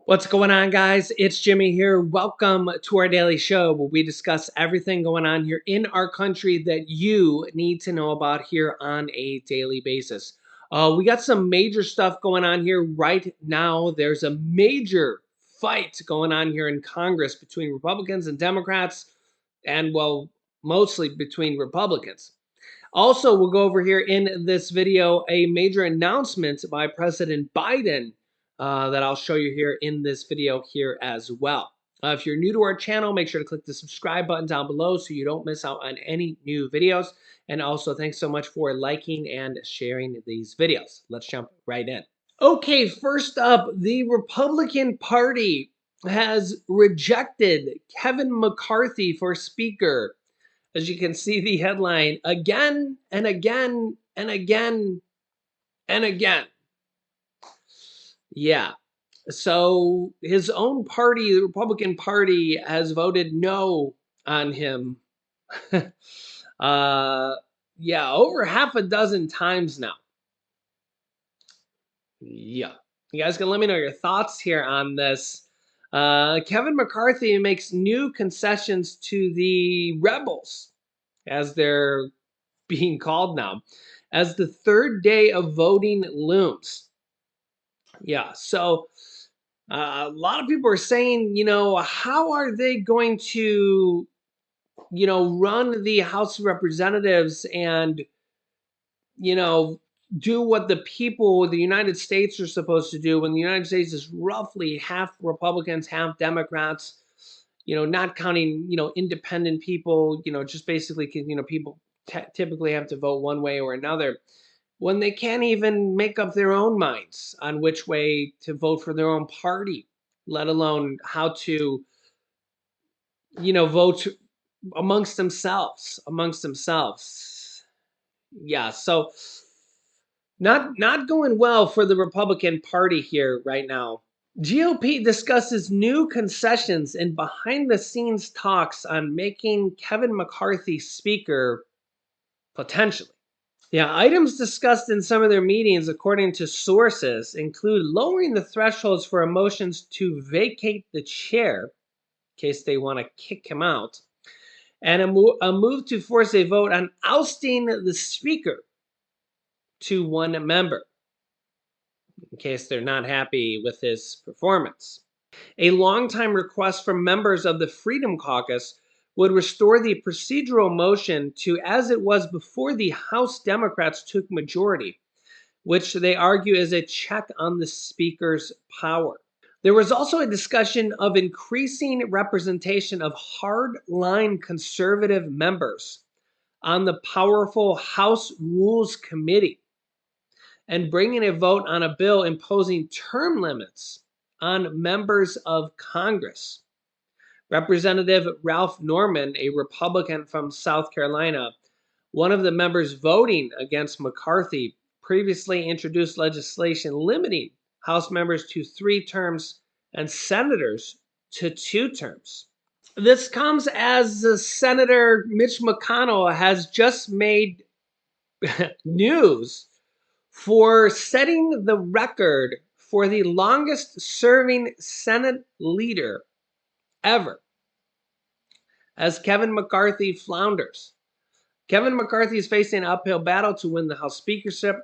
What's going on, guys? It's Jimmy here. Welcome to our daily show where we discuss everything going on here in our country that you need to know about here on a daily basis. We got some major stuff going on here right now. There's a major fight going on here in Congress between Republicans and Democrats, and well, mostly between Republicans. Also, we'll go over here in this video a major announcement by President Biden that I'll show you here in this video here as well. If you're new to our channel, make sure to click the subscribe button down below so you don't miss out on any new videos. And also, thanks so much for liking and sharing these videos. Let's jump right in. Okay, first up, the Republican Party has rejected Kevin McCarthy for Speaker. As you can see the headline, again and again and again and again. Yeah. So his own party, the Republican Party, has voted no on him. Yeah, over half a dozen times now. Yeah. You guys can let me know your thoughts here on this. Kevin McCarthy makes new concessions to the rebels, as they're being called now, as the third day of voting looms. Yeah, so a lot of people are saying, how are they going to, run the House of Representatives and, you know, do what the people of the United States are supposed to do when the United States is roughly half Republicans, half Democrats, not counting, independent people, just basically, people typically have to vote one way or another when they can't even make up their own minds on which way to vote for their own party, let alone how to, vote amongst themselves. Yeah, so not going well for the Republican Party here right now. GOP discusses new concessions and behind the scenes talks on making Kevin McCarthy speaker potentially. Yeah, items discussed in some of their meetings, according to sources, include lowering the thresholds for motions to vacate the chair, in case they want to kick him out, and a move to force a vote on ousting the speaker to one member, in case they're not happy with his performance. A longtime request from members of the Freedom Caucus would restore the procedural motion to as it was before the House Democrats took majority, which they argue is a check on the speaker's power. There was also a discussion of increasing representation of hard-line conservative members on the powerful House Rules Committee and bringing a vote on a bill imposing term limits on members of Congress. Representative Ralph Norman, a Republican from South Carolina, one of the members voting against McCarthy, previously introduced legislation limiting House members to 3 terms and senators to 2 terms. This comes as Senator Mitch McConnell has just made news for setting the record for the longest serving Senate leader ever, as Kevin McCarthy flounders. Kevin McCarthy is facing an uphill battle to win the House speakership.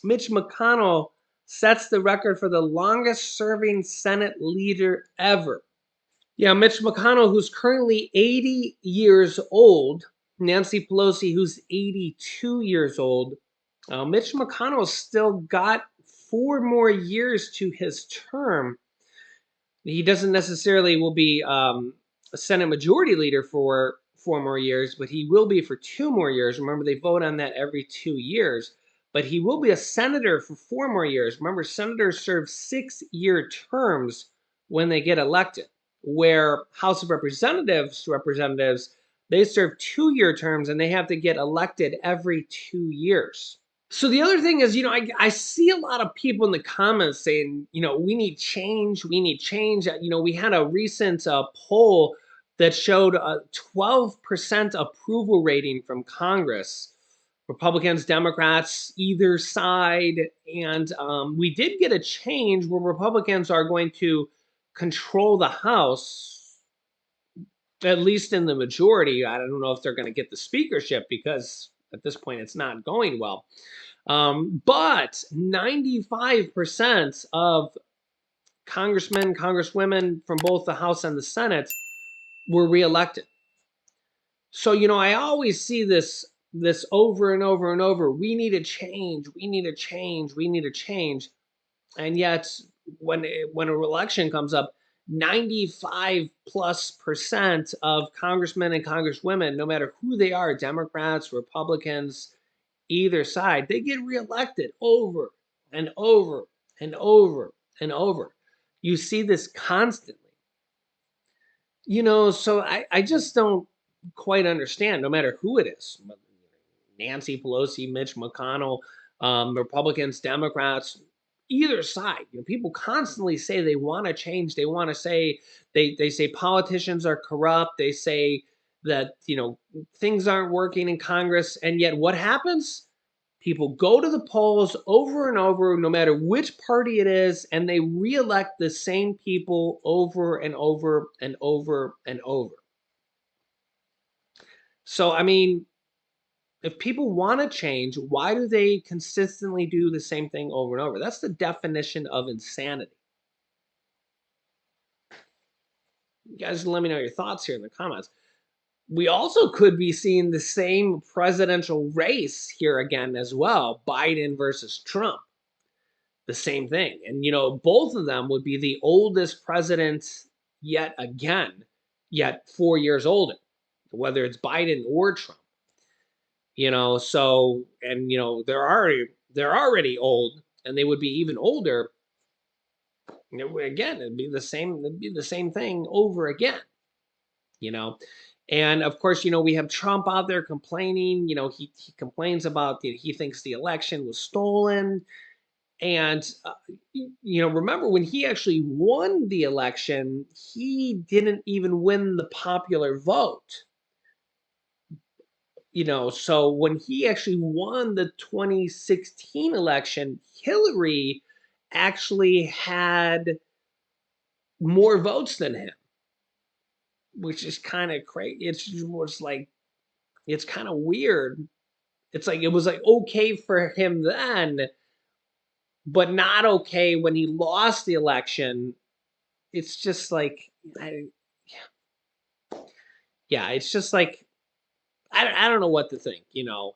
Mitch McConnell sets the record for the longest serving Senate leader ever. Yeah, Mitch McConnell, who's currently 80 years old, Nancy Pelosi, who's 82 years old. Mitch McConnell still got 4 more years to his term. He doesn't necessarily will be a Senate Majority Leader for 4 more years, but he will be for 2 more years. Remember, they vote on that every 2 years. But he will be a senator for 4 more years. Remember, senators serve 6-year terms when they get elected, where House of Representatives, they serve 2-year terms and they have to get elected every 2 years. So the other thing is, I see a lot of people in the comments saying, we need change, we need change. We had a recent poll that showed a 12% approval rating from Congress, Republicans, Democrats, either side. And we did get a change where Republicans are going to control the House, at least in the majority. I don't know if they're going to get the speakership because at this point it's not going well. But 95% of congressmen, congresswomen from both the House and the Senate were reelected. So, I always see this over and over and over. We need a change. We need a change. We need a change. And yet, when a election comes up, 95+% of congressmen and congresswomen, no matter who they are, Democrats, Republicans, either side, they get reelected over and over and over and over. You see this constantly. So I just don't quite understand, no matter who it is, Nancy Pelosi, Mitch McConnell, Republicans, Democrats, either side. People constantly say they want to change. They want to say they say politicians are corrupt. They say that things aren't working in Congress, and yet what happens? People go to the polls over and over, no matter which party it is, and they reelect the same people over and over and over and over. So, I mean, if people want to change, why do they consistently do the same thing over and over? That's the definition of insanity. You guys let me know your thoughts here in the comments. We also could be seeing the same presidential race here again as well, Biden versus Trump. The same thing. And, both of them would be the oldest presidents yet again, yet 4 years older, whether it's Biden or Trump. So, and, they're already old, and they would be even older. Again, it'd be the same thing over again, And of course, we have Trump out there complaining. He complains about he thinks the election was stolen. And, remember when he actually won the election, he didn't even win the popular vote. So when he actually won the 2016 election, Hillary actually had more votes than him, which is kind of crazy. It's kind of weird. It's like, it was like okay for him then, but not okay when he lost the election. It's just like, it's just like, I don't know what to think,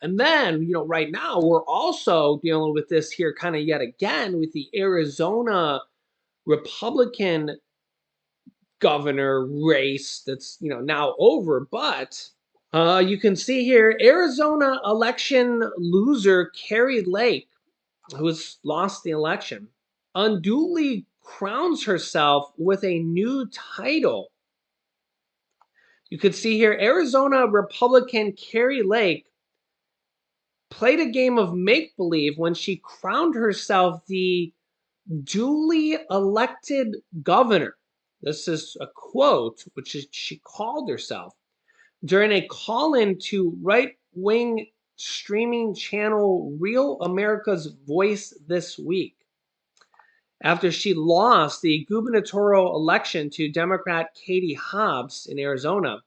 And then, right now we're also dealing with this here kind of yet again with the Arizona Republican governor race that's, now over. But you can see here, Arizona election loser Kari Lake, who has lost the election, unduly crowns herself with a new title. You can see here, Arizona Republican Kari Lake played a game of make-believe when she crowned herself the duly elected governor. This is a quote, which is she called herself during a call-in to right-wing streaming channel Real America's Voice this week, after she lost the gubernatorial election to Democrat Katie Hobbs in Arizona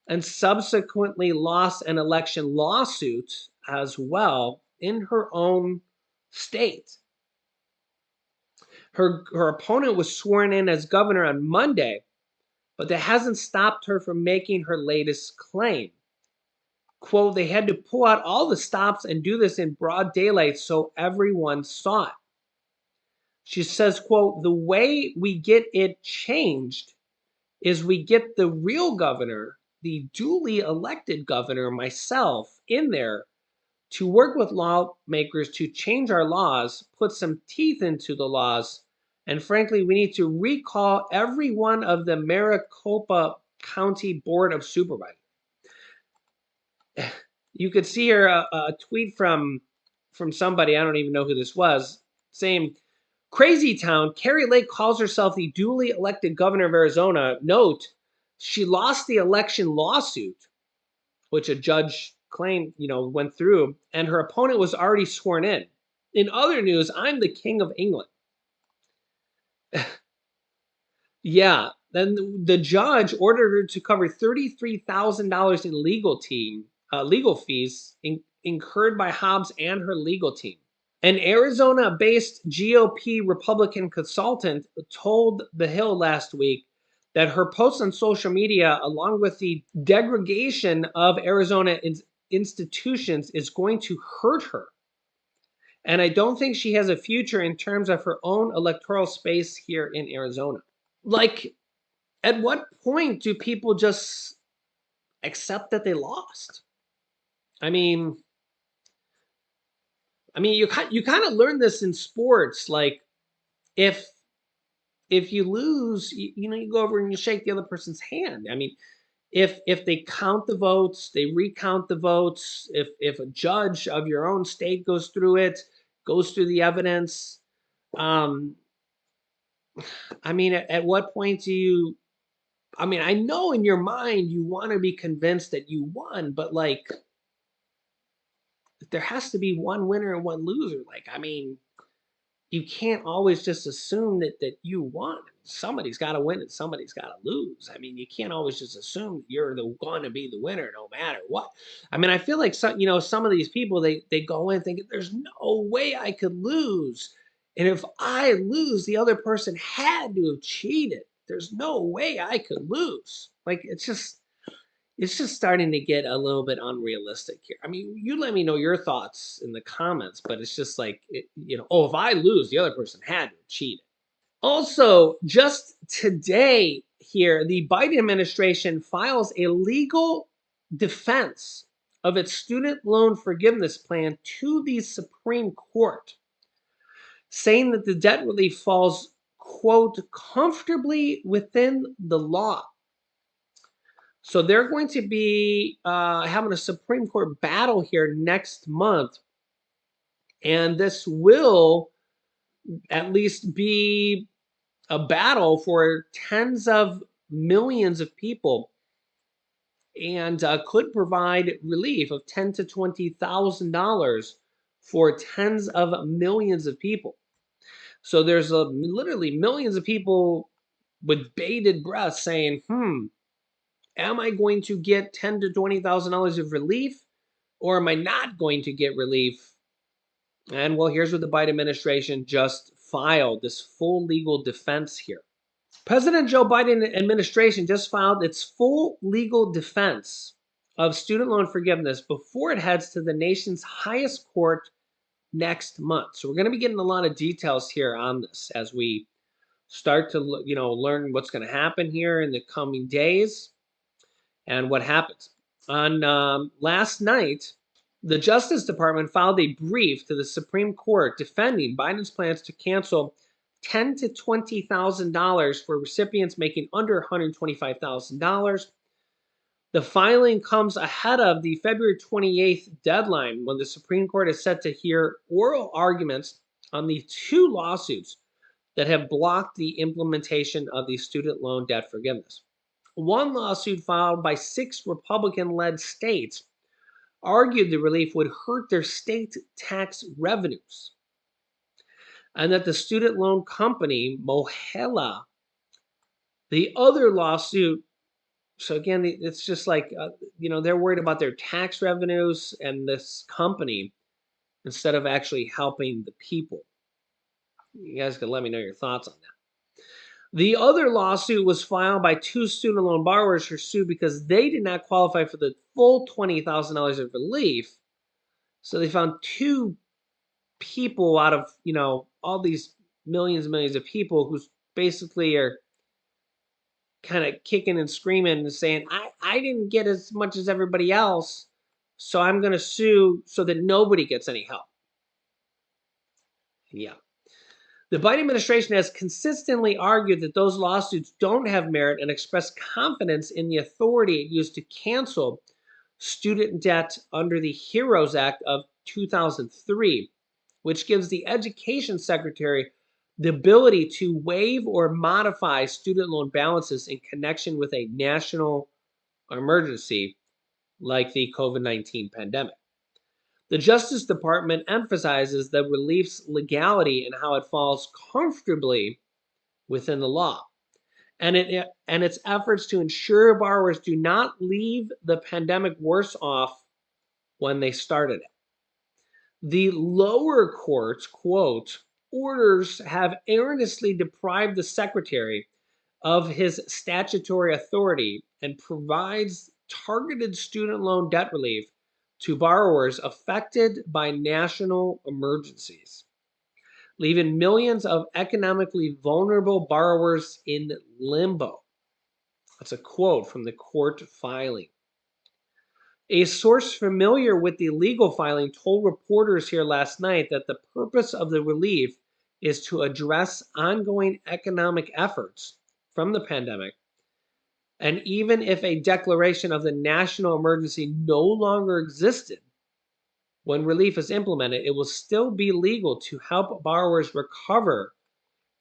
and subsequently lost an election lawsuit as well in her own state. Her opponent was sworn in as governor on Monday, but that hasn't stopped her from making her latest claim. Quote, they had to pull out all the stops and do this in broad daylight so everyone saw it. She says, quote, the way we get it changed is we get the real governor, the duly elected governor, myself, in there to work with lawmakers to change our laws, put some teeth into the laws, and frankly, we need to recall every one of the Maricopa County Board of Supervisors. You could see here a tweet from somebody, I don't even know who this was, saying, Crazy Town, Kari Lake calls herself the duly elected governor of Arizona. Note, she lost the election lawsuit, which a judge claimed, went through, and her opponent was already sworn in. In other news, I'm the king of England. Yeah. Then the judge ordered her to cover $33,000 in legal fees incurred by Hobbs and her legal team. An Arizona-based GOP Republican consultant told The Hill last week that her posts on social media, along with the degradation of Arizona institutions, is going to hurt her. And I don't think she has a future in terms of her own electoral space here in Arizona. Like, at what point do people just accept that they lost? I mean, you kind of learn this in sports. Like, if you lose, you go over and you shake the other person's hand. I mean, if they count the votes, they recount the votes. If a judge of your own state goes through it, goes through the evidence, um, I mean, at what point do you? I mean, I know in your mind you want to be convinced that you won, but like, there has to be one winner and one loser. Like, I mean, you can't always just assume that you won. Somebody's got to win and somebody's got to lose. I mean, you can't always just assume that you're the going to be the winner no matter what. I mean, I feel like some of these people they go in thinking there's no way I could lose, and if I lose, the other person had to have cheated. There's no way I could lose. Like it's just starting to get a little bit unrealistic here. I mean, you let me know your thoughts in the comments, but it's just like, oh, if I lose, the other person had to cheat. Also, just today here, the Biden administration files a legal defense of its student loan forgiveness plan to the Supreme Court, saying that the debt relief falls, quote, comfortably within the law. So they're going to be having a Supreme Court battle here next month. And this will at least be a battle for tens of millions of people and could provide relief of $10,000 to $20,000 for tens of millions of people. So there's literally millions of people with bated breath saying, am I going to get $10,000 to $20,000 of relief, or am I not going to get relief? And well, here's what the Biden administration just filed: this full legal defense here. President Joe Biden administration just filed its full legal defense of student loan forgiveness before it heads to the nation's highest court next month. So we're going to be getting a lot of details here on this as we start to learn what's going to happen here in the coming days and what happens. On last night, the Justice Department filed a brief to the Supreme Court defending Biden's plans to cancel $10,000 to $20,000 for recipients making under $125,000. The filing comes ahead of the February 28th deadline when the Supreme Court is set to hear oral arguments on the two lawsuits that have blocked the implementation of the student loan debt forgiveness. One lawsuit filed by 6 Republican-led states argued the relief would hurt their state tax revenues and that the student loan company, Mohela, the other lawsuit, so again, it's just like, they're worried about their tax revenues and this company instead of actually helping the people. You guys can let me know your thoughts on that. The other lawsuit was filed by 2 student loan borrowers who sued because they did not qualify for the full $20,000 of relief. So they found 2 people out of, all these millions and millions of people who basically are kind of kicking and screaming and saying, I didn't get as much as everybody else, so I'm going to sue so that nobody gets any help. Yeah. The Biden administration has consistently argued that those lawsuits don't have merit and expressed confidence in the authority it used to cancel student debt under the HEROES Act of 2003, which gives the education secretary the ability to waive or modify student loan balances in connection with a national emergency like the COVID-19 pandemic. The Justice Department emphasizes the relief's legality and how it falls comfortably within the law. and its efforts to ensure borrowers do not leave the pandemic worse off when they started it. The lower courts, quote, orders have erroneously deprived the secretary of his statutory authority and provides targeted student loan debt relief to borrowers affected by national emergencies, leaving millions of economically vulnerable borrowers in limbo. That's a quote from the court filing. A source familiar with the legal filing told reporters here last night that the purpose of the relief is to address ongoing economic efforts from the pandemic. And even if a declaration of the national emergency no longer existed, when relief is implemented, it will still be legal to help borrowers recover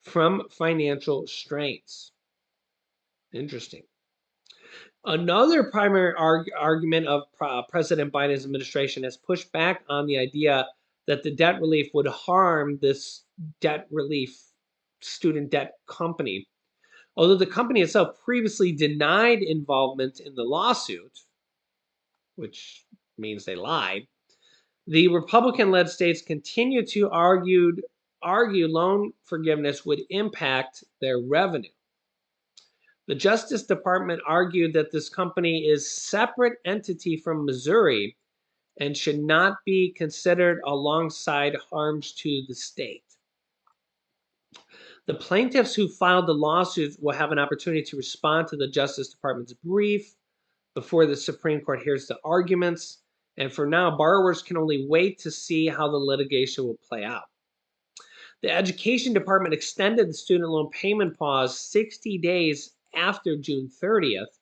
from financial strains. Interesting. Another primary argument of President Biden's administration has pushed back on the idea that the debt relief would harm this debt relief student debt company. Although the company itself previously denied involvement in the lawsuit, which means they lied, the Republican-led states continue to argue loan forgiveness would impact their revenue. The Justice Department argued that this company is a separate entity from Missouri and should not be considered alongside harms to the state. The plaintiffs who filed the lawsuits will have an opportunity to respond to the Justice Department's brief before the Supreme Court hears the arguments. And for now, borrowers can only wait to see how the litigation will play out. The Education Department extended the student loan payment pause 60 days after June 30th,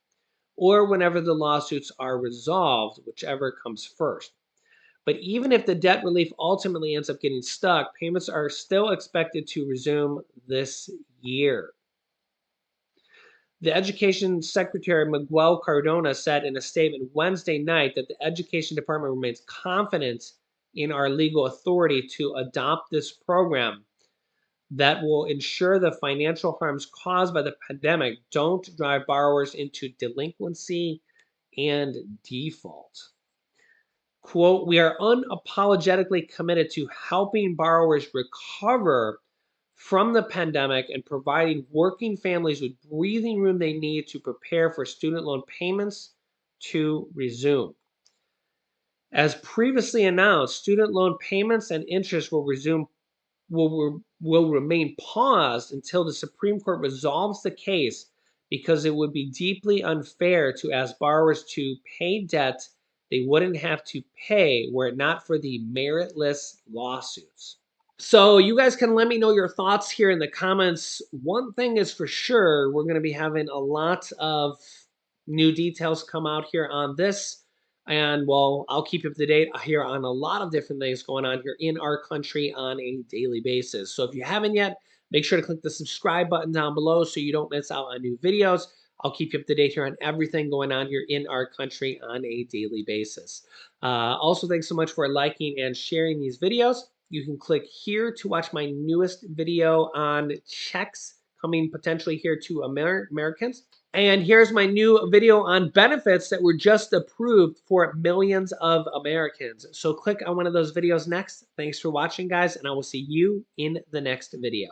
or whenever the lawsuits are resolved, whichever comes first. But even if the debt relief ultimately ends up getting stuck, payments are still expected to resume this year. The Education Secretary Miguel Cardona said in a statement Wednesday night that the Education Department remains confident in our legal authority to adopt this program that will ensure the financial harms caused by the pandemic don't drive borrowers into delinquency and default. Quote, we are unapologetically committed to helping borrowers recover from the pandemic and providing working families with breathing room they need to prepare for student loan payments to resume. As previously announced, student loan payments and interest will remain paused until the Supreme Court resolves the case, because it would be deeply unfair to ask borrowers to pay debt they wouldn't have to pay were it not for the meritless lawsuits. So you guys can let me know your thoughts here in the comments. One thing is for sure, we're going to be having a lot of new details come out here on this. And well, I'll keep you up to date here on a lot of different things going on here in our country on a daily basis. So if you haven't yet, make sure to click the subscribe button down below so you don't miss out on new videos. I'll keep you up to date here on everything going on here in our country on a daily basis. Also, thanks so much for liking and sharing these videos. You can click here to watch my newest video on checks coming potentially here to Americans. And here's my new video on benefits that were just approved for millions of Americans. So click on one of those videos next. Thanks for watching, guys, and I will see you in the next video.